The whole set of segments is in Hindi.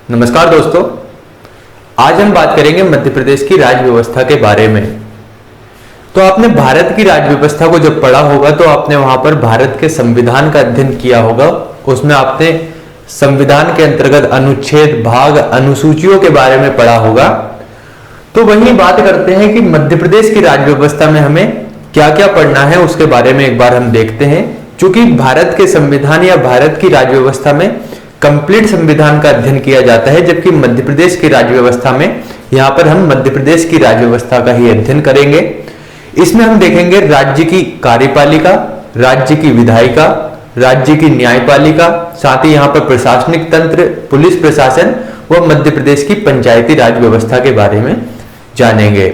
नमस्कार दोस्तों, आज हम बात करेंगे मध्य प्रदेश की राज्य व्यवस्था के बारे में। तो आपने भारत की राज्य व्यवस्था को जब पढ़ा होगा तो आपने वहां पर भारत के संविधान का अध्ययन किया होगा। उसमें आपने संविधान के अंतर्गत अनुच्छेद, भाग, अनुसूचियों के बारे में पढ़ा होगा। तो वही बात करते हैं कि मध्य प्रदेश की राज्य व्यवस्था में हमें क्या क्या पढ़ना है उसके बारे में एक बार हम देखते हैं। चूंकि भारत के संविधान या भारत की राज्य व्यवस्था में कंप्लीट संविधान का अध्ययन किया जाता है, जबकि मध्य प्रदेश की राज्य व्यवस्था में यहाँ पर हम मध्य प्रदेश की राज्य व्यवस्था का ही अध्ययन करेंगे। इसमें हम देखेंगे राज्य की कार्यपालिका, राज्य की विधायिका, राज्य की न्यायपालिका, साथ ही यहाँ पर प्रशासनिक तंत्र, पुलिस प्रशासन व मध्य प्रदेश की पंचायती राज व्यवस्था के बारे में जानेंगे।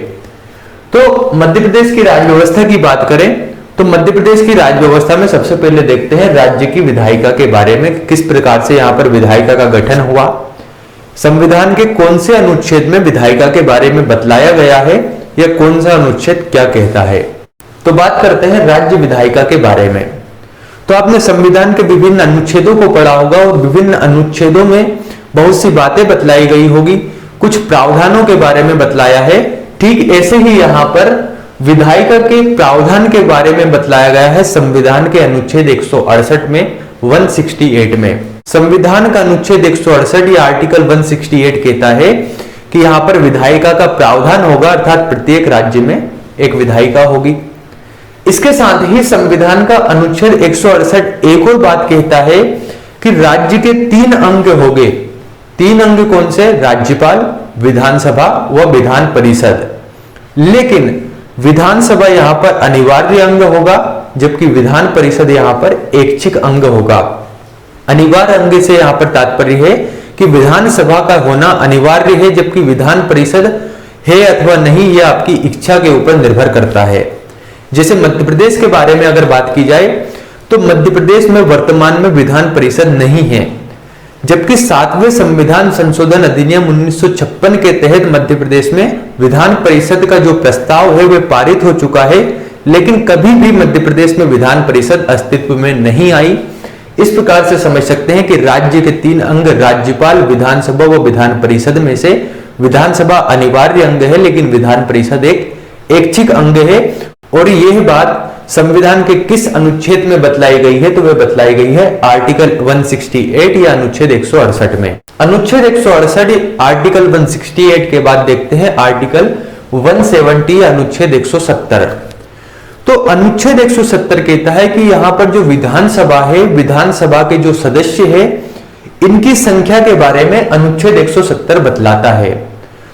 तो मध्य प्रदेश की राज्य व्यवस्था की बात करें तो मध्य प्रदेश की राज्य व्यवस्था में सबसे पहले देखते हैं राज्य की विधायिका के बारे में, किस प्रकार से यहाँ पर विधायिका का गठन हुआ, संविधान के कौन से अनुच्छेद में विधायिका के बारे में बतलाया गया है या कौन सा अनुच्छेद क्या कहता है। तो बात करते हैं राज्य विधायिका के बारे में। तो आपने संविधान के विभिन्न अनुच्छेदों को पढ़ा होगा और विभिन्न अनुच्छेदों में बहुत सी बातें बतलाई गई होगी, कुछ प्रावधानों के बारे में बतलाया है। ठीक ऐसे ही यहाँ पर विधायिका के प्रावधान के बारे में बतलाया गया है संविधान के अनुच्छेद 168 में, 168 में। संविधान का अनुच्छेद 168 या आर्टिकल 168 कहता है कि यहाँ पर विधायिका का प्रावधान होगा, अर्थात प्रत्येक राज्य में एक विधायिका होगी। इसके साथ ही संविधान का अनुच्छेद 168 एक और बात कहता है कि राज्य के 3 अंग होंगे। 3 अंग कौन से? राज्यपाल, विधानसभा व विधान परिषद। लेकिन विधानसभा यहाँ पर अनिवार्य अंग होगा, जबकि विधान परिषद यहाँ पर ऐच्छिक अंग होगा। अनिवार्य अंग से यहाँ पर तात्पर्य है कि विधानसभा का होना अनिवार्य है, जबकि विधान परिषद है अथवा नहीं यह आपकी इच्छा के ऊपर निर्भर करता है। जैसे मध्य प्रदेश के बारे में अगर बात की जाए तो मध्य प्रदेश में वर्तमान में विधान परिषद नहीं है, जबकि 7वें संविधान संशोधन अधिनियम 1956 के तहत मध्य प्रदेश में विधान परिषद का जो प्रस्ताव है वह पारित हो चुका है, लेकिन कभी भी मध्य प्रदेश में विधान परिषद अस्तित्व में नहीं आई। इस प्रकार से समझ सकते हैं कि राज्य के 3 अंग राज्यपाल, विधानसभा व विधान परिषद में से विधानसभा अनिवार्य अंग है, लेकिन विधान परिषद एक ऐच्छिक अंग है। और यह बात संविधान के किस अनुच्छेद में बतलाई गई है? तो वह बतलाई गई है आर्टिकल 168 या अनुच्छेद 168 में। अनुच्छेद 168 आर्टिकल 168 के बाद देखते हैं आर्टिकल 170 या अनुच्छेद 170। तो अनुच्छेद 170 कहता है कि यहां पर जो विधानसभा है, विधानसभा के जो सदस्य है, इनकी संख्या के बारे में अनुच्छेद 170 बतलाता है।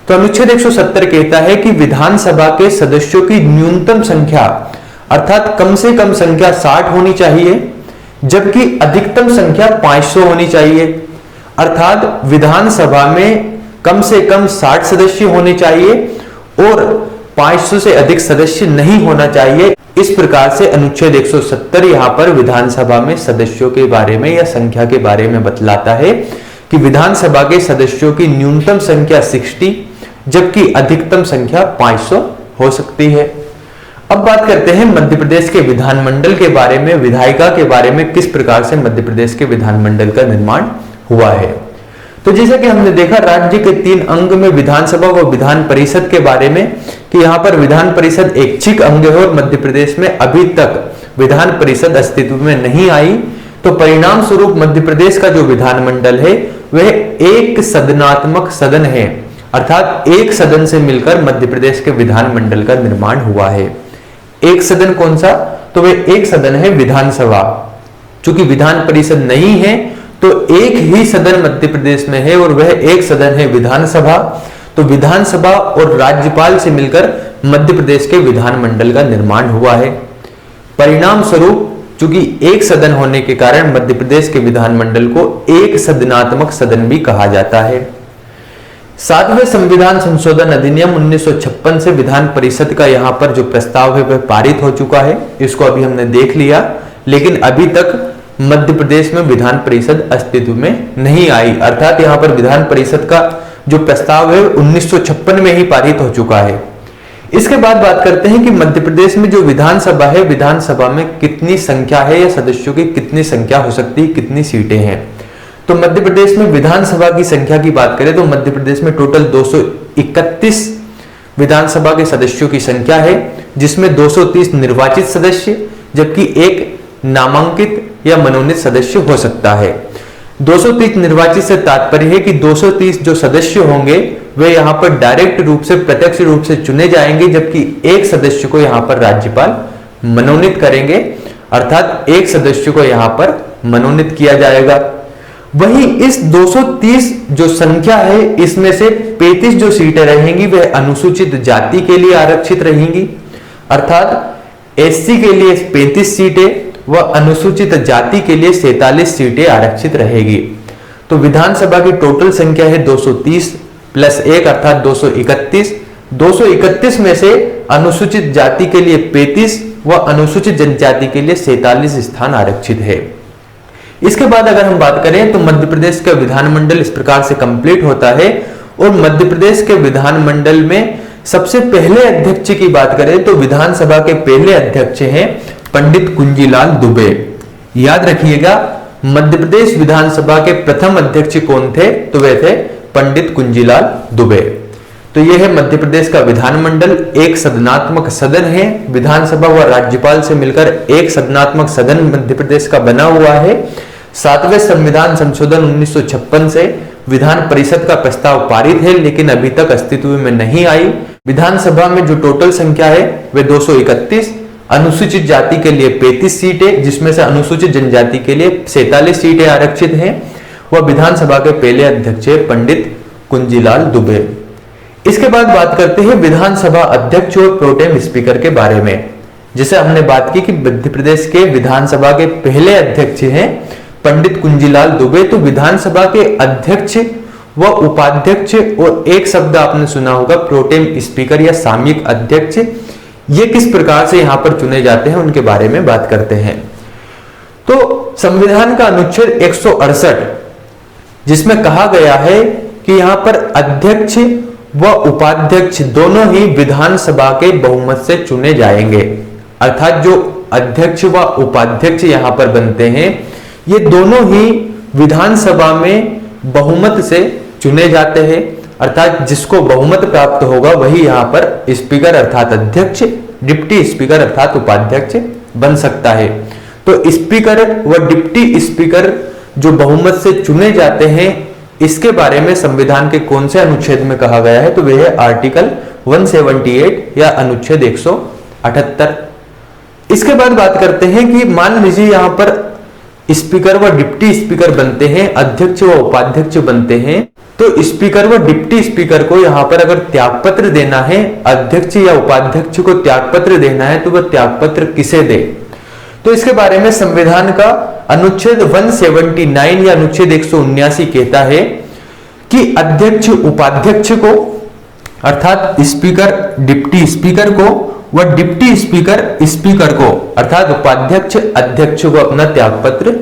तो अनुच्छेद 170 कहता है कि विधानसभा के सदस्यों की न्यूनतम संख्या अर्थात कम से कम संख्या 60 होनी चाहिए, जबकि अधिकतम संख्या 500 होनी चाहिए। अर्थात विधानसभा में कम से कम 60 सदस्य होने चाहिए और 500 से अधिक सदस्य नहीं होना चाहिए। इस प्रकार से अनुच्छेद 170 यहां पर विधानसभा में सदस्यों के बारे में या संख्या के बारे में बतलाता है कि विधानसभा के सदस्यों की न्यूनतम संख्या 60 जबकि अधिकतम संख्या 500 हो सकती है। अब बात करते हैं मध्य प्रदेश के विधानमंडल के बारे में, विधायिका के बारे में, किस प्रकार से मध्य प्रदेश के विधानमंडल का निर्माण हुआ है। तो जैसा कि हमने देखा राज्य के 3 अंग में विधानसभा व विधान परिषद के बारे में कि यहाँ पर विधान परिषद ऐच्छिक अंग है और मध्य प्रदेश में अभी तक विधान परिषद अस्तित्व में नहीं आई। तो परिणाम स्वरूप मध्य प्रदेश का जो विधानमंडल है वह एक सदनात्मक सदन है, अर्थात एक सदन से मिलकर मध्य प्रदेश के विधानमंडल का निर्माण हुआ है। एक सदन कौन सा? तो वह एक सदन है विधानसभा। चूंकि विधान परिषद नहीं है तो एक ही सदन मध्य प्रदेश में है और वह एक सदन है विधानसभा। तो विधानसभा और राज्यपाल से मिलकर मध्य प्रदेश के विधानमंडल का निर्माण हुआ है। परिणाम स्वरूप चूंकि एक सदन होने के कारण मध्य प्रदेश के विधानमंडल को एक सदनात्मक सदन भी कहा जाता है। 7वें संविधान संशोधन अधिनियम 1956 से विधान परिषद का यहाँ पर जो प्रस्ताव है वह पारित हो चुका है, इसको अभी हमने देख लिया। लेकिन अभी तक मध्य प्रदेश में विधान परिषद अस्तित्व में नहीं आई, अर्थात यहाँ पर विधान परिषद का जो प्रस्ताव है 1956 में ही पारित हो चुका है। इसके बाद बात करते हैं कि मध्य प्रदेश में जो विधानसभा है, विधानसभा में कितनी संख्या है या सदस्यों की कितनी संख्या हो सकती है, कितनी सीटें हैं। तो मध्य प्रदेश में विधानसभा की संख्या की बात करें तो मध्य प्रदेश में टोटल 231 विधानसभा के सदस्यों की संख्या है, जिसमें 230 निर्वाचित सदस्य जबकि एक नामांकित या मनोनीत सदस्य हो सकता है। 230 निर्वाचित से तात्पर्य है कि 230 जो सदस्य होंगे वे यहाँ पर डायरेक्ट रूप से, प्रत्यक्ष रूप से चुने जाएंगे, जबकि एक सदस्य को यहाँ पर राज्यपाल मनोनीत करेंगे, अर्थात एक सदस्य को यहाँ पर मनोनीत किया जाएगा। वहीं इस 230 जो संख्या है इसमें से 35 जो सीटें रहेंगी वह अनुसूचित जाति के लिए आरक्षित रहेंगी, अर्थात एससी के लिए 35 सीटें व अनुसूचित जाति के लिए 47 सीटें आरक्षित रहेगी। तो विधानसभा की टोटल संख्या है 230 प्लस 1 अर्थात 231। 231 में से अनुसूचित जाति के लिए 35 व अनुसूचित जनजाति के लिए 47 स्थान आरक्षित है। इसके बाद अगर हम बात करें तो मध्य प्रदेश का विधानमंडल इस प्रकार से कंप्लीट होता है और मध्य प्रदेश के विधानमंडल में सबसे पहले अध्यक्ष की बात करें तो विधानसभा के पहले अध्यक्ष हैं पंडित कुंजीलाल दुबे। याद रखिएगा, मध्य प्रदेश विधानसभा के प्रथम अध्यक्ष कौन थे? तो वे थे पंडित कुंजीलाल दुबे। तो यह है मध्य प्रदेश का विधानमंडल, एक सदनात्मक सदन है। विधानसभा व राज्यपाल से मिलकर एक सदनात्मक सदन मध्य प्रदेश का बना हुआ है। 7वें संविधान संशोधन 1956 से विधान परिषद का प्रस्ताव पारित है, लेकिन अभी तक अस्तित्व में नहीं आई। विधानसभा में जो टोटल संख्या है वे 231, अनुसूचित जाति के लिए 35 सीटें जिसमें से अनुसूचित जनजाति के लिए 47 सीटें आरक्षित हैं। वह विधानसभा के पहले अध्यक्ष है पंडित कुंजीलाल दुबे। इसके बाद बात करते हैं विधानसभा अध्यक्ष और प्रोटेम स्पीकर के बारे में। जैसे हमने बात की कि मध्य प्रदेश के विधानसभा के पहले अध्यक्ष हैं पंडित कुंजीलाल दुबे, तो विधानसभा के अध्यक्ष व उपाध्यक्ष और एक शब्द आपने सुना होगा प्रोटेम स्पीकर या सामयिक अध्यक्ष, ये किस प्रकार से यहां पर चुने जाते हैं उनके बारे में बात करते हैं। तो संविधान का अनुच्छेद 168 जिसमें कहा गया है कि यहां पर अध्यक्ष व उपाध्यक्ष दोनों ही विधानसभा के बहुमत से चुने जाएंगे, अर्थात जो अध्यक्ष व उपाध्यक्ष यहां पर बनते हैं ये दोनों ही विधानसभा में बहुमत से चुने जाते हैं, अर्थात जिसको बहुमत प्राप्त होगा वही यहां पर स्पीकर अर्थात अध्यक्ष, डिप्टी स्पीकर अर्थात उपाध्यक्ष बन सकता है। तो स्पीकर व डिप्टी स्पीकर जो बहुमत से चुने जाते हैं इसके बारे में संविधान के कौन से अनुच्छेद में कहा गया है? तो वह है आर्टिकल 178 या अनुच्छेद 178। इसके बाद बात करते हैं कि मान लीजिए यहां पर स्पीकर व डिप्टी स्पीकर बनते हैं, अध्यक्ष व उपाध्यक्ष बनते हैं, तो स्पीकर व डिप्टी स्पीकर को यहां पर अगर त्यागपत्र देना है, अध्यक्ष या उपाध्यक्ष को त्यागपत्र देना है, तो वह त्यागपत्र किसे दे? तो इसके बारे में संविधान का अनुच्छेद 179 या अनुच्छेद 179 कहता है कि अध्यक्ष उपाध्यक्ष को अर्थात स्पीकर डिप्टी स्पीकर को व डिप्टी स्पीकर स्पीकर को अर्थात उपाध्यक्ष अध्यक्ष को अपना त्यागपत्र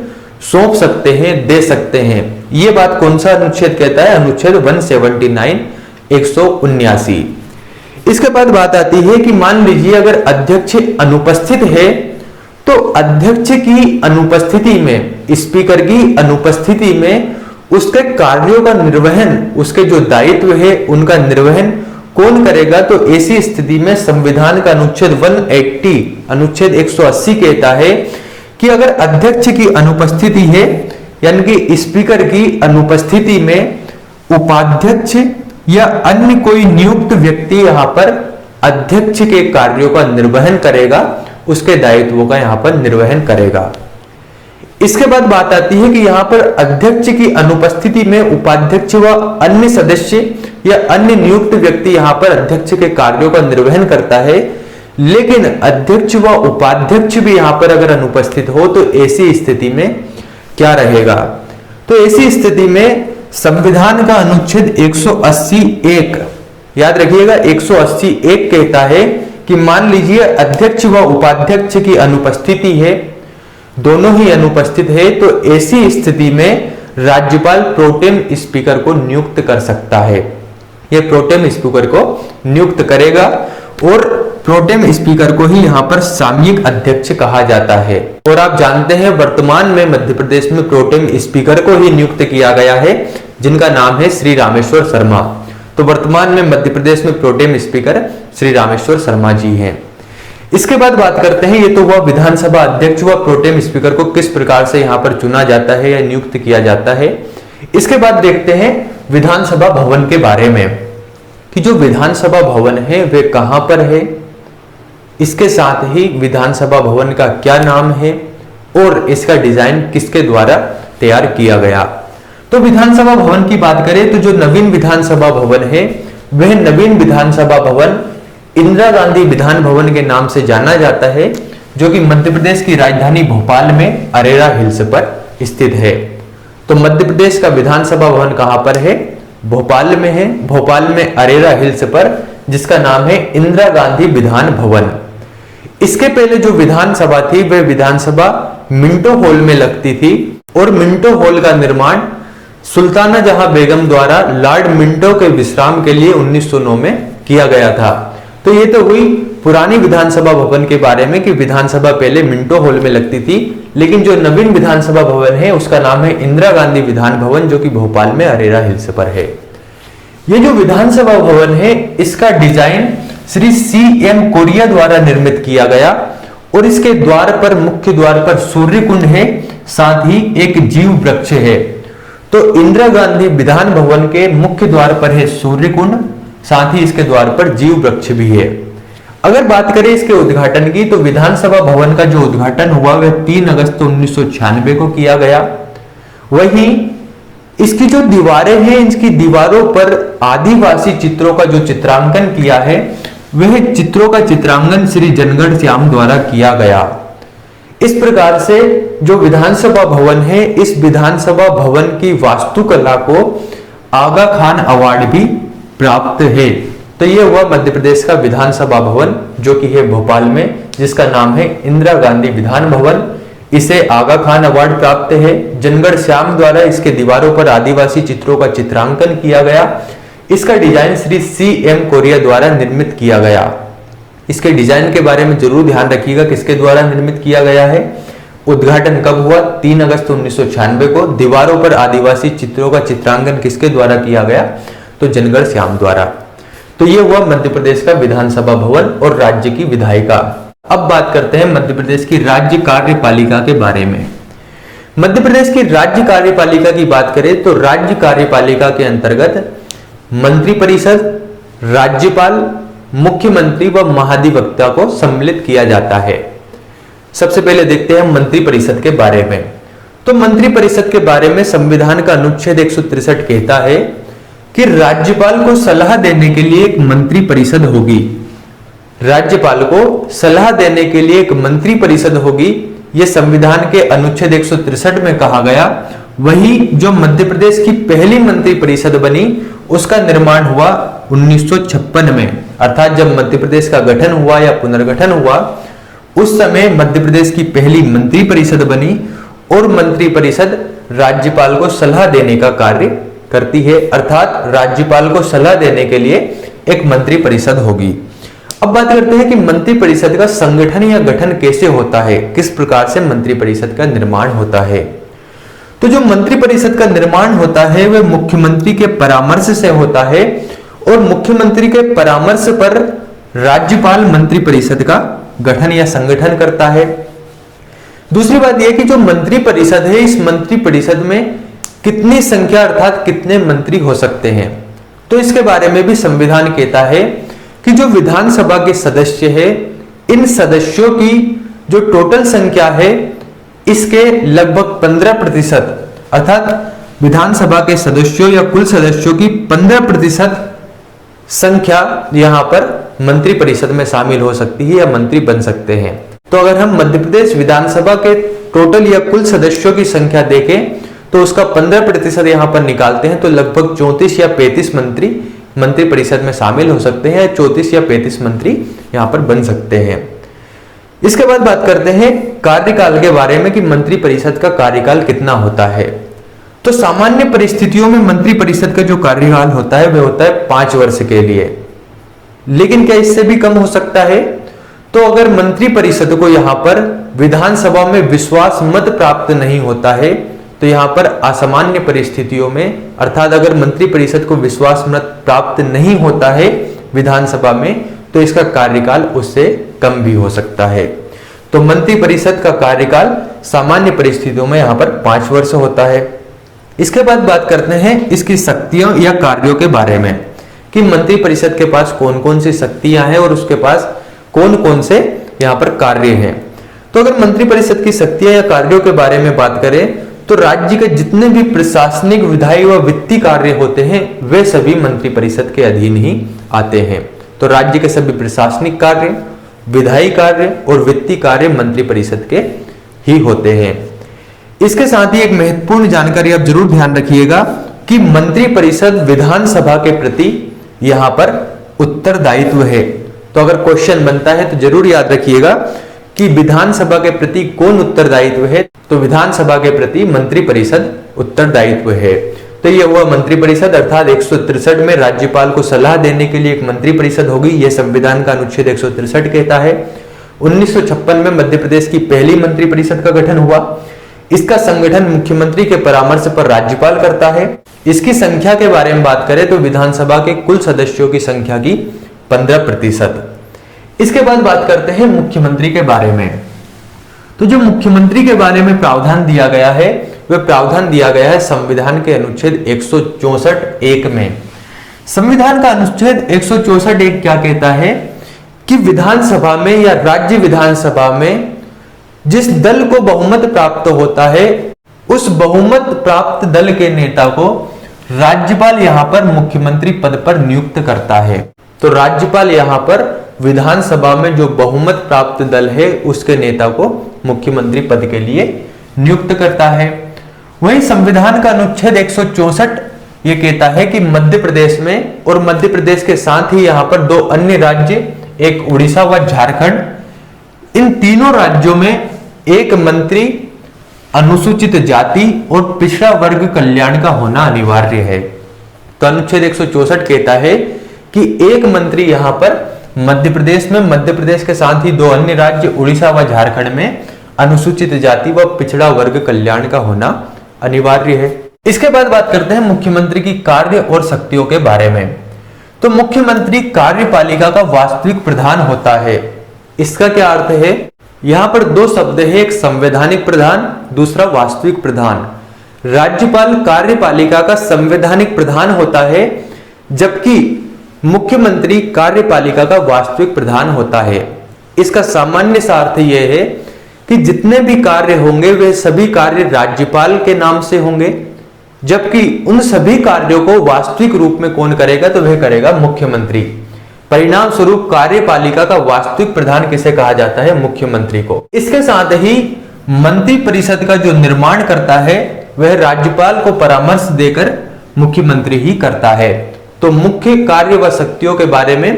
सौंप सकते हैं, दे सकते हैं। यह बात कौन सा अनुच्छेद कहता है? अनुच्छेद 179 179। इसके बाद बात आती है कि मान लीजिए अगर अध्यक्ष अनुपस्थित है तो अध्यक्ष की अनुपस्थिति में, स्पीकर की अनुपस्थिति में उसके कार्यों का निर्वहन, उसके जो दायित्व है उनका निर्वहन कौन करेगा? तो ऐसी स्थिति में संविधान का अनुच्छेद 180 अनुच्छेद 180 कहता है कि अगर अध्यक्ष की अनुपस्थिति है यानी कि स्पीकर की अनुपस्थिति में उपाध्यक्ष या अन्य कोई नियुक्त व्यक्ति यहां पर अध्यक्ष के कार्यों का निर्वहन करेगा, उसके दायित्वों का यहां पर निर्वहन करेगा। इसके बाद बात आती है कि यहां पर अध्यक्ष की अनुपस्थिति में उपाध्यक्ष व अन्य सदस्य या अन्य नियुक्त व्यक्ति यहां पर अध्यक्ष के कार्यों का निर्वहन करता है, लेकिन अध्यक्ष व उपाध्यक्ष भी यहां पर अगर अनुपस्थित हो तो ऐसी स्थिति में क्या रहेगा? तो ऐसी स्थिति में संविधान का अनुच्छेद 180(1) याद रखिएगा 180(1) कहता है कि मान लीजिए अध्यक्ष व उपाध्यक्ष की अनुपस्थिति है, दोनों ही अनुपस्थित है, तो ऐसी स्थिति में राज्यपाल प्रोटेम स्पीकर को नियुक्त कर सकता है। यह प्रोटेम स्पीकर को नियुक्त करेगा और प्रोटेम स्पीकर को ही यहाँ पर सामयिक अध्यक्ष कहा जाता है। और आप जानते हैं वर्तमान में मध्य प्रदेश में प्रोटेम स्पीकर को ही नियुक्त किया गया है, जिनका नाम है श्री रामेश्वर शर्मा। तो वर्तमान में मध्य प्रदेश में प्रोटेम स्पीकर श्री रामेश्वर शर्मा जी हैं। इसके बाद बात करते हैं, ये तो हुआ विधानसभा अध्यक्ष व प्रोटेम स्पीकर को किस प्रकार से यहाँ पर चुना जाता है या नियुक्त किया जाता है। इसके बाद देखते हैं विधानसभा भवन के बारे में कि जो विधानसभा भवन है वे कहां पर है, इसके साथ ही विधानसभा भवन का क्या नाम है और इसका डिजाइन किसके द्वारा तैयार किया गया। तो विधानसभा भवन की बात करें तो जो नवीन विधानसभा भवन है वह नवीन विधानसभा भवन इंदिरा गांधी विधान भवन के नाम से जाना जाता है, जो कि मध्य प्रदेश की राजधानी भोपाल में अरेरा हिल्स पर स्थित है। तो मध्य प्रदेश का विधानसभा भवन कहां पर है, भोपाल में है, भोपाल में अरेरा हिल्स पर, जिसका नाम है इंदिरा गांधी विधान भवन। इसके पहले जो विधानसभा थी वह विधानसभा मिंटो हॉल में लगती थी और मिंटो हॉल का निर्माण सुल्ताना जहां बेगम द्वारा लॉर्ड मिंटो के विश्राम के लिए 1909 में किया गया था। तो ये तो हुई पुरानी विधानसभा भवन के बारे में कि विधानसभा पहले मिंटो हॉल में लगती थी, लेकिन जो नवीन विधानसभा भवन है उसका नाम है इंदिरा गांधी विधान भवन, जो कि भोपाल में अरेरा हिल्स पर है। ये जो विधानसभा भवन है इसका डिजाइन श्री CM कोरिया द्वारा निर्मित किया गया और इसके द्वार पर, मुख्य द्वार पर सूर्य कुंड है, साथ ही एक जीव वृक्ष है। तो इंदिरा गांधी विधान भवन के मुख्य द्वार पर है सूर्य कुंड, साथ ही इसके द्वार पर जीव वृक्ष भी है। अगर बात करें इसके उद्घाटन की तो विधानसभा भवन का जो उद्घाटन हुआ वह 3 अगस्त 1996 को किया गया। वहीं इसकी जो दीवारें हैं, इसकी दीवारों पर आदिवासी चित्रों का जो चित्रांकन किया है वह चित्रों का चित्रांकन श्री जनगढ़ श्याम द्वारा किया गया। इस प्रकार से जो विधानसभा भवन है, इस विधानसभा भवन की वास्तुकला को आगा खान अवार्ड भी प्राप्त है। तो ये हुआ मध्य प्रदेश का विधानसभा भवन, जो कि है भोपाल में, जिसका नाम है इंदिरा गांधी विधान भवन। इसे आगा खान अवार्ड प्राप्त है। जनगढ़ श्याम द्वारा इसके दीवारों पर आदिवासी चित्रों का चित्रांकन किया गया। इसका डिजाइन श्री CM कोरिया द्वारा निर्मित किया गया। इसके डिजाइन के बारे में जरूर ध्यान रखिएगा, किसके द्वारा निर्मित किया गया है, उद्घाटन कब हुआ, 3 अगस्त 1996 को। दीवारों पर आदिवासी चित्रों का चित्रांकन किसके द्वारा किया गया, तो जनगढ़ श्याम द्वारा। तो यह हुआ मध्य प्रदेश का विधानसभा भवन और राज्य की विधायिका। अब बात करते हैं मध्य प्रदेश की राज्य कार्यपालिका के बारे में। मध्य प्रदेश की राज्य कार्यपालिका की बात करें तो राज्य कार्यपालिका के अंतर्गत मंत्रिपरिषद, राज्यपाल, मुख्यमंत्री व महाधिवक्ता को सम्मिलित किया जाता है। सबसे पहले देखते हैं मंत्रिपरिषद के बारे में। तो मंत्रिपरिषद के बारे में संविधान का अनुच्छेद 163 कहता है कि राज्यपाल को सलाह देने के लिए एक मंत्रिपरिषद होगी। राज्यपाल को सलाह देने के लिए एक मंत्रिपरिषद होगी, यह संविधान के अनुच्छेद 163 में कहा गया। वही जो मध्य प्रदेश की पहली मंत्रिपरिषद बनी उसका निर्माण हुआ 1956 में, अर्थात जब मध्य प्रदेश का गठन हुआ या पुनर्गठन हुआ उस समय मध्य प्रदेश की पहली मंत्रिपरिषद बनी और मंत्रिपरिषद राज्यपाल को सलाह देने का कार्य करती है, अर्थात राज्यपाल को सलाह देने के लिए एक मंत्रिपरिषद होगी। अब बात करते हैं कि मंत्रिपरिषद का संगठन या गठन कैसे होता है, किस प्रकार से मंत्रिपरिषद का निर्माण होता है। तो जो मंत्रिपरिषद का निर्माण होता है वह मुख्यमंत्री के परामर्श से होता है और मुख्यमंत्री के परामर्श पर राज्यपाल मंत्रिपरिषद का गठन या संगठन करता है। दूसरी बात यह कि जो मंत्रिपरिषद है, इस मंत्रिपरिषद में कितनी संख्या अर्थात कितने मंत्री हो सकते हैं, तो इसके बारे में भी संविधान कहता है कि जो विधानसभा के सदस्य है, इन सदस्यों की जो टोटल संख्या है इसके लगभग 15%, अर्थात विधानसभा के सदस्यों या कुल सदस्यों की 15% संख्या यहां पर मंत्रिपरिषद में शामिल हो सकती है या मंत्री बन सकते हैं। तो अगर हम मध्य प्रदेश विधानसभा के टोटल या कुल सदस्यों की संख्या देखें तो उसका 15% यहां पर निकालते हैं तो लगभग 34 या 35 मंत्री मंत्रिपरिषद में शामिल हो सकते हैं, 34 या 35 मंत्री यहां पर बन सकते हैं। इसके बाद बात करते हैं कार्यकाल के बारे में कि मंत्रिपरिषद का कार्यकाल कितना होता है। तो सामान्य परिस्थितियों में मंत्रिपरिषद का जो कार्यकाल होता है वह होता है 5 वर्ष के लिए, लेकिन क्या इससे भी कम हो सकता है? तो अगर मंत्री परिषद को यहां पर विधानसभा में विश्वास मत प्राप्त नहीं होता है तो यहां पर असामान्य परिस्थितियों में, अर्थात अगर मंत्री परिषद को विश्वास मत प्राप्त नहीं होता है विधानसभा में, तो इसका कार्यकाल उससे कम भी हो सकता है। तो मंत्री परिषद का कार्यकाल सामान्य परिस्थितियों में यहां पर 5 वर्ष होता है। इसके बाद बात करते हैं इसकी शक्तियों या कार्यों के बारे में कि मंत्री परिषद के पास कौन कौन सी शक्तियां हैं और उसके पास कौन कौन से यहां पर कार्य हैं। तो अगर मंत्री परिषद की शक्तियां या कार्यों के बारे में बात करें तो राज्य के जितने भी प्रशासनिक, विधायी व वित्तीय कार्य होते हैं वे सभी मंत्री परिषद के अधीन ही आते हैं। तो राज्य के सभी प्रशासनिक कार्य, विधायी कार्य और वित्तीय कार्य मंत्री परिषद के ही होते हैं। इसके साथ ही एक महत्वपूर्ण जानकारी आप जरूर ध्यान रखिएगा कि मंत्री परिषद विधानसभा के प्रति यहां पर उत्तरदायित्व है। तो अगर क्वेश्चन बनता है तो जरूर याद रखिएगा कि विधानसभा के प्रति कौन उत्तरदायित्व है, तो विधानसभा के प्रति मंत्री परिषद उत्तरदायित्व है। तो ये हुआ मंत्री परिषद, अर्थात 163 में राज्यपाल को सलाह देने के लिए एक मंत्री परिषद होगी, यह संविधान का अनुच्छेद 163 कहता है। 1956 में मध्य प्रदेश की पहली मंत्री परिषद का गठन हुआ। इसका संगठन मुख्यमंत्री के परामर्श पर राज्यपाल करता है। इसकी संख्या के बारे में बात करें तो विधानसभा के कुल सदस्यों की संख्या की 15%। इसके बाद बात करते हैं मुख्यमंत्री के बारे में। तो जो मुख्यमंत्री के बारे में प्रावधान दिया गया है वह प्रावधान दिया गया है संविधान के अनुच्छेद 164(1) में। संविधान का अनुच्छेद 164(1) क्या कहता है कि विधानसभा में या राज्य विधानसभा में जिस दल को बहुमत प्राप्त होता है उस बहुमत प्राप्त दल के नेता को राज्यपाल यहां पर मुख्यमंत्री पद पर नियुक्त करता है। तो राज्यपाल यहां पर विधानसभा में जो बहुमत प्राप्त दल है उसके नेता को मुख्यमंत्री पद के लिए नियुक्त करता है। वहीं संविधान का अनुच्छेद 164 ये कहता है कि मध्य प्रदेश में और मध्य प्रदेश के साथ ही यहां पर 2 अन्य राज्य, एक उड़ीसा व झारखंड, इन तीनों राज्यों में एक मंत्री अनुसूचित जाति और पिछड़ा वर्ग कल्याण का होना अनिवार्य है। तो अनुच्छेद 164 कहता है कि एक मंत्री यहां पर मध्य प्रदेश में, मध्य प्रदेश के साथ ही 2 अन्य राज्य उड़ीसा व झारखंड में अनुसूचित जाति व पिछड़ा वर्ग कल्याण का होना अनिवार्य है। इसके बाद बात करते हैं मुख्यमंत्री की कार्य और शक्तियों के बारे में। तो मुख्यमंत्री कार्यपालिका का वास्तविक प्रधान होता है। इसका क्या अर्थ है? यहां पर 2 शब्द है, एक संवैधानिक प्रधान, दूसरा वास्तविक प्रधान। राज्यपाल कार्यपालिका का संवैधानिक प्रधान होता है जबकि मुख्यमंत्री कार्यपालिका का वास्तविक प्रधान होता है। इसका सामान्य सा अर्थ यह है कि जितने भी कार्य होंगे वे सभी कार्य राज्यपाल के नाम से होंगे, जबकि उन सभी कार्यों को वास्तविक रूप में कौन करेगा तो वह करेगा मुख्यमंत्री। परिणाम स्वरूप कार्यपालिका का वास्तविक प्रधान किसे कहा जाता है? मुख्यमंत्री को। इसके साथ ही मंत्री परिषद का जो निर्माण करता है वह राज्यपाल को परामर्श देकर मुख्यमंत्री ही करता है। तो मुख्य कार्य व शक्तियों के बारे में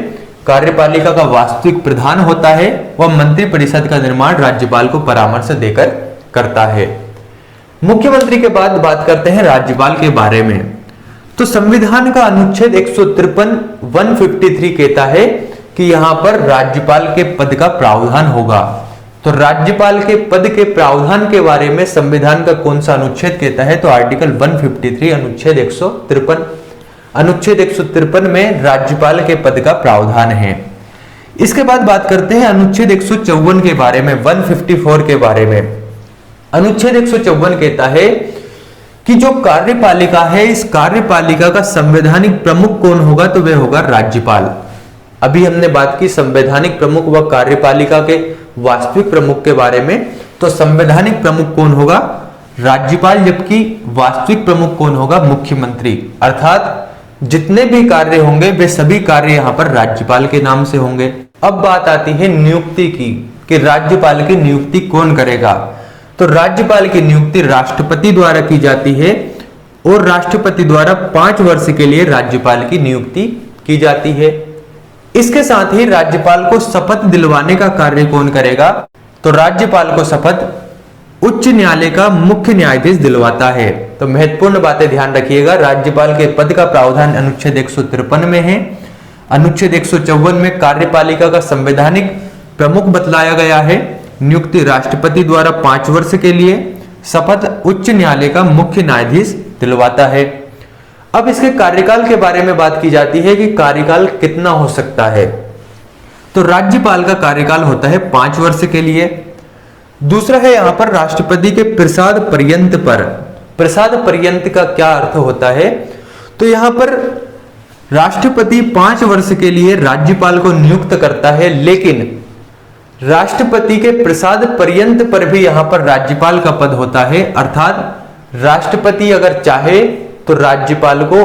कार्यपालिका का वास्तविक प्रधान होता है वह मंत्री परिषद का निर्माण राज्यपाल को परामर्श देकर करता है। मुख्यमंत्री के बाद बात करते हैं राज्यपाल के बारे में। तो संविधान का अनुच्छेद 153 कहता है कि यहां पर राज्यपाल के पद का प्रावधान होगा। तो राज्यपाल के पद के प्रावधान के बारे में संविधान का कौन सा अनुच्छेद कहता है? तो आर्टिकल 153 अनुच्छेद 153। अनुच्छेद 153 में राज्यपाल के पद का प्रावधान है। इसके बाद बात करते हैं अनुच्छेद 154 के बारे में, 154 के बारे में। अनुच्छेद 154 कहता है कि जो कार्यपालिका है इस कार्यपालिका का संवैधानिक प्रमुख कौन होगा? तो वह होगा राज्यपाल। अभी हमने बात की संवैधानिक प्रमुख व कार्यपालिका के वास्तविक प्रमुख के बारे में। तो संवैधानिक प्रमुख कौन होगा? राज्यपाल, जबकि वास्तविक प्रमुख कौन होगा? मुख्यमंत्री। अर्थात जितने भी कार्य होंगे वे सभी कार्य यहां पर राज्यपाल के नाम से होंगे। अब बात आती है नियुक्ति की कि राज्यपाल की नियुक्ति कौन करेगा। तो राज्यपाल की नियुक्ति राष्ट्रपति द्वारा की जाती है और राष्ट्रपति द्वारा 5 वर्ष के लिए राज्यपाल की नियुक्ति की जाती है। इसके साथ ही राज्यपाल को शपथ दिलवाने का कार्य कौन करेगा? तो राज्यपाल को शपथ उच्च न्यायालय का मुख्य न्यायाधीश दिलवाता है। तो महत्वपूर्ण बातें ध्यान रखिएगा। राज्यपाल के पद का प्रावधान अनुच्छेद 153 में है। अनुच्छेद 154 में कार्यपालिका का संवैधानिक प्रमुख बतलाया गया है। नियुक्ति राष्ट्रपति द्वारा 5 वर्ष के लिए, शपथ उच्च न्यायालय का मुख्य न्यायाधीश दिलवाता है। अब इसके कार्यकाल के बारे में बात की जाती है कि कार्यकाल कितना हो सकता है। तो राज्यपाल का कार्यकाल होता है 5 वर्ष के लिए। दूसरा है यहां पर राष्ट्रपति के प्रसाद पर्यंत पर। प्रसाद पर्यंत का क्या अर्थ होता है? तो यहां पर राष्ट्रपति 5 वर्ष के लिए राज्यपाल को नियुक्त करता है, लेकिन राष्ट्रपति के प्रसाद पर्यंत पर भी यहां पर राज्यपाल का पद होता है। अर्थात राष्ट्रपति अगर चाहे तो राज्यपाल को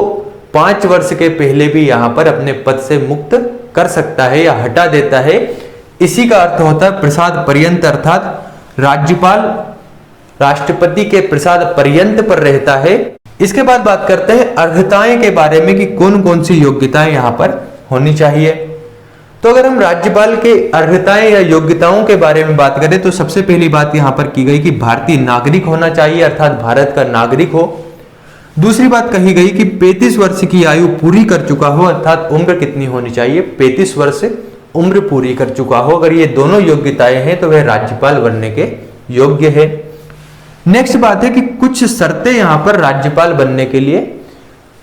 5 वर्ष के पहले भी यहां पर अपने पद से मुक्त कर सकता है या हटा देता है। इसी का अर्थ होता है प्रसाद पर्यंत, अर्थात राज्यपाल राष्ट्रपति के प्रसाद पर्यंत पर रहता है। इसके बाद बात करते हैं अर्हताएं के बारे में कि कौन कौन सी योग्यताएं यहां पर होनी चाहिए। तो अगर हम राज्यपाल के अर्हताएं या योग्यताओं के बारे में बात करें तो सबसे पहली बात यहां पर की गई कि भारतीय नागरिक होना चाहिए, अर्थात भारत का नागरिक हो। दूसरी बात कही गई कि 35 वर्ष की आयु पूरी कर चुका हो, अर्थात उम्र कितनी होनी चाहिए? 35 वर्ष उम्र पूरी कर चुका हो। अगर ये दोनों योग्यताएं हैं तो वह राज्यपाल बनने के योग्य है। नेक्स्ट बात है कि कुछ शर्तें यहां पर राज्यपाल बनने के लिए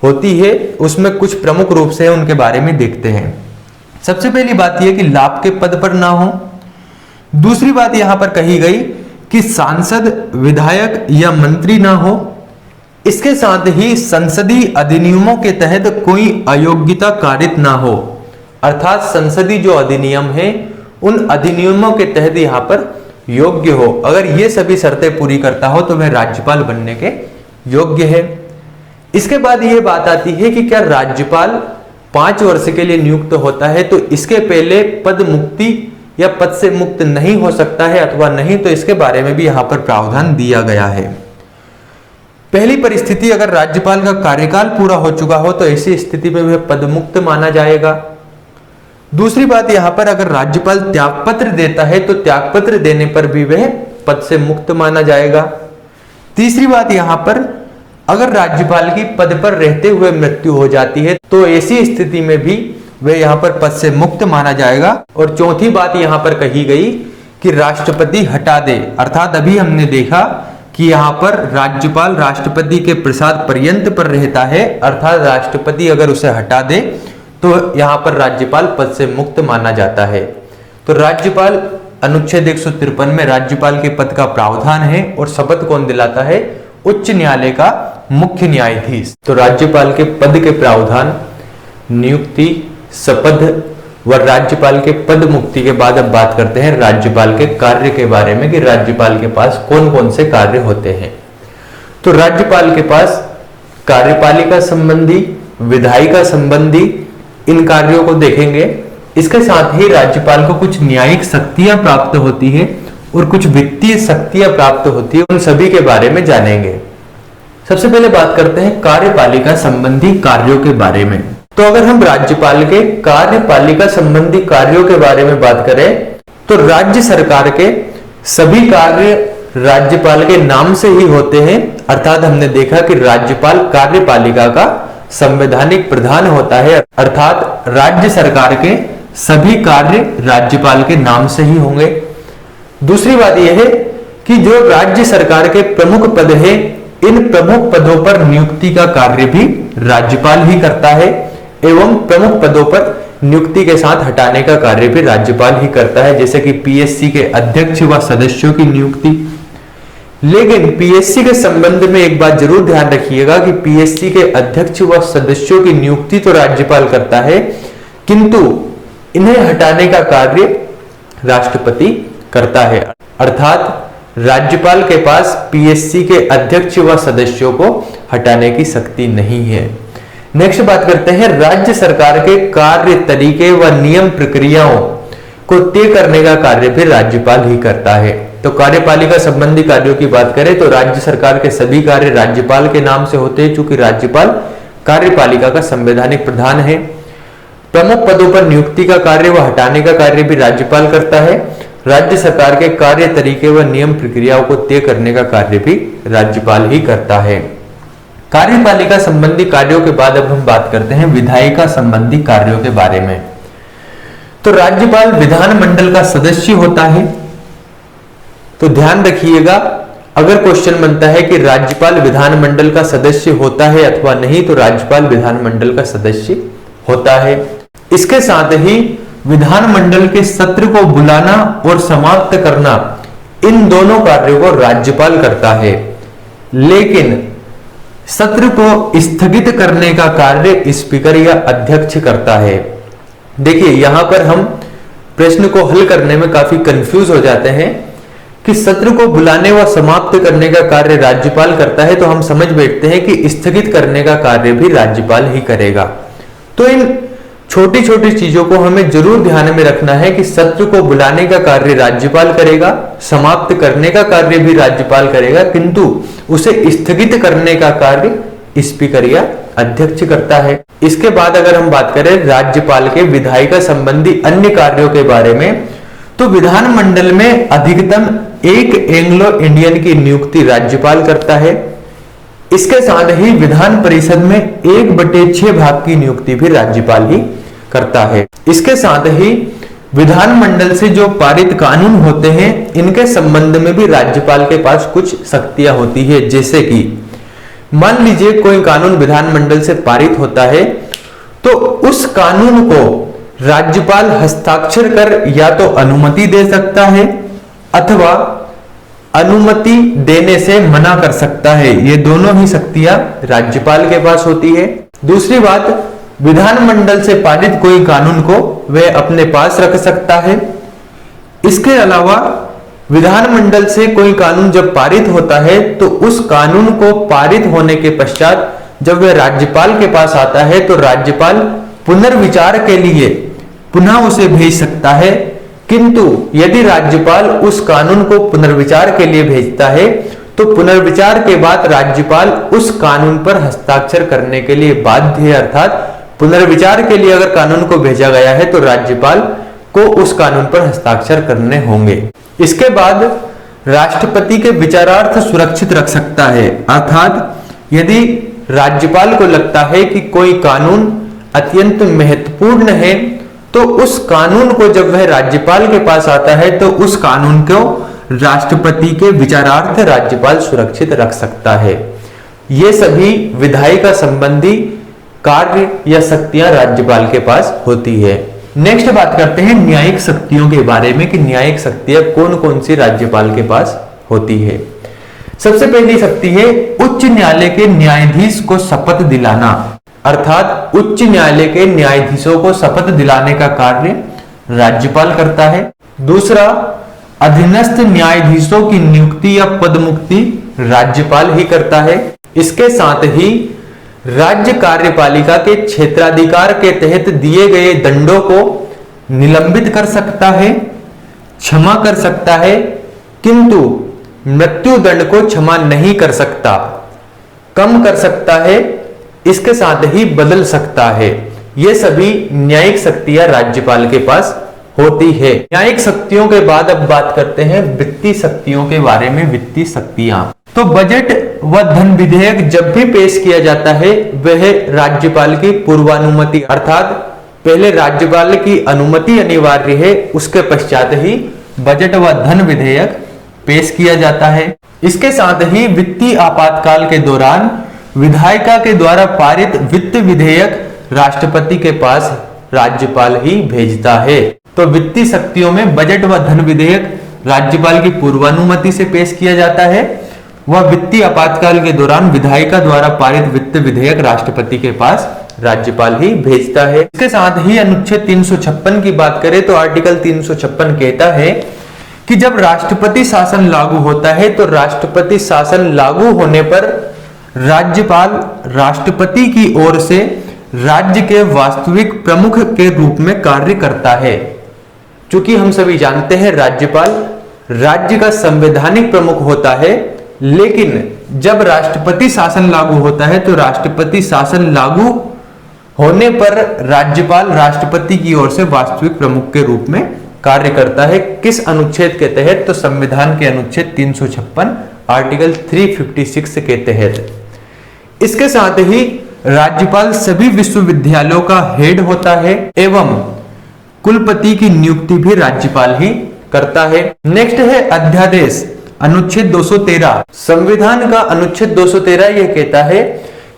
होती है, उसमें कुछ प्रमुख रूप से उनके बारे में देखते हैं। सबसे पहली बात यह कि लाभ के पद पर ना हो। दूसरी बात यहां पर कही गई कि सांसद, विधायक या मंत्री ना हो। इसके साथ ही संसदीय अधिनियमों के तहत कोई अयोग्यता कारित ना हो, अर्थात संसदीय जो अधिनियम है उन अधिनियमों के तहत यहां पर योग्य हो। अगर ये सभी शर्तें पूरी करता हो तो वह राज्यपाल बनने के योग्य है। इसके बाद यह बात आती है कि क्या राज्यपाल 5 वर्ष के लिए नियुक्त होता है तो इसके पहले पद मुक्ति या पद से मुक्त नहीं हो सकता है अथवा नहीं, तो इसके बारे में भी यहां पर प्रावधान दिया गया है। पहली परिस्थिति, अगर राज्यपाल का कार्यकाल पूरा हो चुका हो तो ऐसी स्थिति में वह पद मुक्त माना जाएगा। दूसरी बात यहां पर अगर राज्यपाल त्यागपत्र देता है तो त्यागपत्र देने पर भी वह पद से मुक्त माना जाएगा। तीसरी बात यहां पर अगर राज्यपाल की पद पर रहते हुए मृत्यु हो जाती है तो ऐसी स्थिति में भी वह यहां पर पद से मुक्त माना जाएगा। और चौथी बात यहां पर कही गई कि राष्ट्रपति हटा दे, अर्थात अभी हमने देखा कि यहां पर राज्यपाल राष्ट्रपति के प्रसाद पर्यंत पर रहता है, अर्थात राष्ट्रपति अगर उसे हटा दे तो यहां पर राज्यपाल पद से मुक्त माना जाता है। तो राज्यपाल अनुच्छेद 153 में राज्यपाल के पद का प्रावधान है और शपथ कौन दिलाता है? उच्च न्यायालय का मुख्य न्यायाधीश। तो राज्यपाल के पद के प्रावधान, नियुक्ति, शपथ व राज्यपाल के पद मुक्ति के बाद अब बात करते हैं राज्यपाल के कार्य के बारे में कि राज्यपाल के पास कौन कौन से कार्य होते हैं। तो राज्यपाल के पास कार्यपालिका संबंधी, विधायिका संबंधी इन कार्यों को देखेंगे। इसके साथ ही राज्यपाल को कुछ न्यायिक शक्तियां प्राप्त होती है और कुछ वित्तीय शक्तियां प्राप्त होती है, उन सभी के बारे में जानेंगे। सबसे पहले बात करते हैं कार्यपालिका संबंधी कार्यों के बारे में। तो अगर हम राज्यपाल के कार्यपालिका संबंधी कार्यों के बारे में बात करें तो राज्य सरकार के सभी कार्य राज्यपाल के नाम से ही होते हैं, अर्थात हमने देखा कि राज्यपाल कार्यपालिका का संवैधानिक प्रधान होता है, अर्थात राज्य सरकार के सभी कार्य राज्यपाल के नाम से ही होंगे। दूसरी बात यह है कि जो राज्य सरकार के प्रमुख पद है, इन प्रमुख पदों पर नियुक्ति का कार्य भी राज्यपाल ही करता है एवं प्रमुख पदों पर नियुक्ति के साथ हटाने का कार्य भी राज्यपाल ही करता है, जैसे कि पीएससी के अध्यक्ष व सदस्यों की नियुक्ति। लेकिन पीएससी के संबंध में एक बात जरूर ध्यान रखिएगा कि पीएससी के अध्यक्ष व सदस्यों की नियुक्ति तो राज्यपाल करता है, किंतु इन्हें हटाने का कार्य राष्ट्रपति करता है। अर्थात राज्यपाल के पास पीएससी के अध्यक्ष व सदस्यों को हटाने की शक्ति नहीं है। नेक्स्ट बात करते हैं राज्य सरकार के कार्य, तरीके व नियम प्रक्रियाओं को तय करने का कार्य भी राज्यपाल ही करता है। तो कार्यपालिका संबंधी कार्यों की बात करें तो राज्य सरकार के सभी कार्य राज्यपाल के नाम से होते हैं, चूंकि राज्यपाल कार्यपालिका का संवैधानिक प्रधान है। प्रमुख पदों पर नियुक्ति का कार्य व हटाने का कार्य भी राज्यपाल करता है। राज्य सरकार के कार्य, तरीके व नियम प्रक्रियाओं को तय करने का कार्य भी राज्यपाल ही करता है। कार्यपालिका संबंधी कार्यों के बाद अब हम बात करते हैं विधायिका संबंधी कार्यों के बारे में। तो राज्यपाल विधानमंडल का सदस्य होता है। तो ध्यान रखिएगा, अगर क्वेश्चन बनता है कि राज्यपाल विधानमंडल का सदस्य होता है अथवा नहीं, तो राज्यपाल विधानमंडल का सदस्य होता है। इसके साथ ही विधानमंडल के सत्र को बुलाना और समाप्त करना, इन दोनों कार्यों को राज्यपाल करता है, लेकिन सत्र को स्थगित करने का कार्य स्पीकर या अध्यक्ष करता है। देखिए, यहां पर हम प्रश्न को हल करने में काफी कंफ्यूज हो जाते हैं कि सत्र को बुलाने व समाप्त करने का कार्य राज्यपाल करता है, तो हम समझ बैठते हैं कि स्थगित करने का कार्य भी राज्यपाल ही करेगा। तो इन छोटी छोटी चीजों को हमें जरूर ध्यान में रखना है कि सत्र को बुलाने का कार्य राज्यपाल करेगा, समाप्त करने का कार्य भी राज्यपाल करेगा, किंतु उसे स्थगित करने का कार्य स्पीकर या अध्यक्ष करता है। इसके बाद अगर हम बात करें राज्यपाल के विधायिका संबंधी अन्य कार्यों के बारे में, तो विधानमंडल में अधिकतम एक एंग्लो इंडियन की नियुक्ति राज्यपाल करता है। इसके साथ ही विधान परिषद में 1/6 भाग की नियुक्ति भी राज्यपाल ही करता है। इसके साथ ही विधानमंडल से जो पारित कानून होते हैं, इनके संबंध में भी राज्यपाल के पास कुछ शक्तियां होती है। जैसे कि मान लीजिए कोई कानून विधानमंडल से पारित होता है, तो उस कानून को राज्यपाल हस्ताक्षर कर या तो अनुमति दे सकता है अथवा अनुमति देने से मना कर सकता है। ये दोनों ही शक्तियां राज्यपाल के पास होती है। दूसरी बात, विधानमंडल से पारित कोई कानून को वह अपने पास रख सकता है। इसके अलावा विधानमंडल से कोई कानून जब पारित होता है, तो उस कानून को पारित होने के पश्चात जब वह राज्यपाल के पास आता है, तो राज्यपाल पुनर्विचार के लिए पुनः उसे भेज सकता है। किंतु यदि राज्यपाल उस कानून को पुनर्विचार के लिए भेजता है, तो पुनर्विचार के बाद राज्यपाल उस कानून पर हस्ताक्षर करने के लिए बाध्य है। अर्थात पुनर्विचार के लिए अगर कानून को भेजा गया है, तो राज्यपाल को उस कानून पर हस्ताक्षर करने होंगे। इसके बाद राष्ट्रपति के विचारार्थ सुरक्षित रख सकता है। अर्थात यदि राज्यपाल को लगता है कि कोई कानून अत्यंत महत्वपूर्ण है, तो उस कानून को जब वह राज्यपाल के पास आता है, तो उस कानून को राष्ट्रपति के विचारार्थ राज्यपाल सुरक्षित रख सकता है। ये सभी विधायिका संबंधी कार्य या शक्तियां राज्यपाल के पास होती है। नेक्स्ट बात करते हैं न्यायिक शक्तियों के बारे में कि न्यायिक शक्तियां कौन कौन सी राज्यपाल के पास होती है। सबसे पहली शक्ति है उच्च न्यायालय के न्यायाधीश को शपथ दिलाना। अर्थात उच्च न्यायालय के न्यायाधीशों को शपथ दिलाने का कार्य राज्यपाल करता है। दूसरा, अधीनस्थ न्यायाधीशों की नियुक्ति या पदमुक्ति राज्यपाल ही करता है। इसके साथ ही राज्य कार्यपालिका के क्षेत्राधिकार के तहत दिए गए दंडों को निलंबित कर सकता है, क्षमा कर सकता है, किंतु मृत्यु दंड को क्षमा नहीं कर सकता, कम कर सकता है, इसके साथ ही बदल सकता है। ये सभी न्यायिक शक्तियां राज्यपाल के पास होती है। न्यायिक शक्तियों के बाद अब बात करते हैं वित्तीय शक्तियों के बारे में। वित्तीय शक्तियां, तो बजट व धन विधेयक जब भी पेश किया जाता है, वह राज्यपाल की पूर्वानुमति, अर्थात पहले राज्यपाल की अनुमति अनिवार्य है, उसके पश्चात ही बजट व धन विधेयक पेश किया जाता है। इसके साथ ही वित्तीय आपातकाल के दौरान विधायिका के द्वारा पारित वित्त विधेयक राष्ट्रपति के पास राज्यपाल ही भेजता है। तो वित्तीय शक्तियों में बजट व धन विधेयक राज्यपाल की पूर्वानुमति से पेश किया जाता है, वह वित्तीय आपातकाल के दौरान विधायिका द्वारा पारित वित्त विधेयक राष्ट्रपति के पास राज्यपाल ही भेजता है। इसके साथ ही अनुच्छेद 356 की बात करें तो आर्टिकल 356 कहता है कि जब राष्ट्रपति शासन लागू होता है, तो राष्ट्रपति शासन लागू होने पर राज्यपाल राष्ट्रपति की ओर से राज्य के वास्तविक प्रमुख के रूप में कार्य करता है। क्योंकि हम सभी जानते हैं राज्यपाल राज्य का संवैधानिक प्रमुख होता है, लेकिन जब राष्ट्रपति शासन लागू होता है, तो राष्ट्रपति शासन लागू होने पर राज्यपाल राष्ट्रपति की ओर से वास्तविक प्रमुख के रूप में कार्य करता है। किस अनुच्छेद के तहत? तो संविधान के अनुच्छेद 356 आर्टिकल 356 के तहत। इसके साथ ही राज्यपाल सभी विश्वविद्यालयों का हेड होता है एवं कुलपति की नियुक्ति भी राज्यपाल ही करता है। नेक्स्ट है अध्यादेश, अनुच्छेद 213। संविधान का अनुच्छेद 213 यह कहता है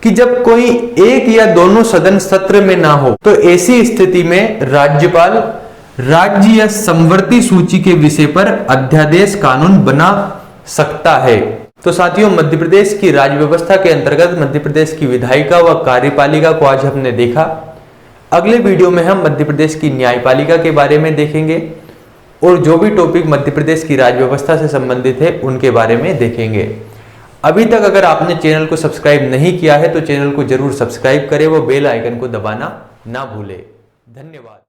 कि जब कोई एक या दोनों सदन सत्र में ना हो तो ऐसी स्थिति में राज्यपाल राज्य या समवर्ती सूची के विषय पर अध्यादेश कानून बना सकता है। तो साथियों, मध्य प्रदेश की राज्य व्यवस्था के अंतर्गत मध्य प्रदेश की विधायिका व कार्यपालिका को आज हमने देखा। अगले वीडियो में हम मध्य प्रदेश की न्यायपालिका के बारे में देखेंगे और जो भी टॉपिक मध्य प्रदेश की राज्य व्यवस्था से संबंधित है उनके बारे में देखेंगे। अभी तक अगर आपने चैनल को सब्सक्राइब नहीं किया है तो चैनल को जरूर सब्सक्राइब करें व बेल आइकन को दबाना ना भूलें। धन्यवाद।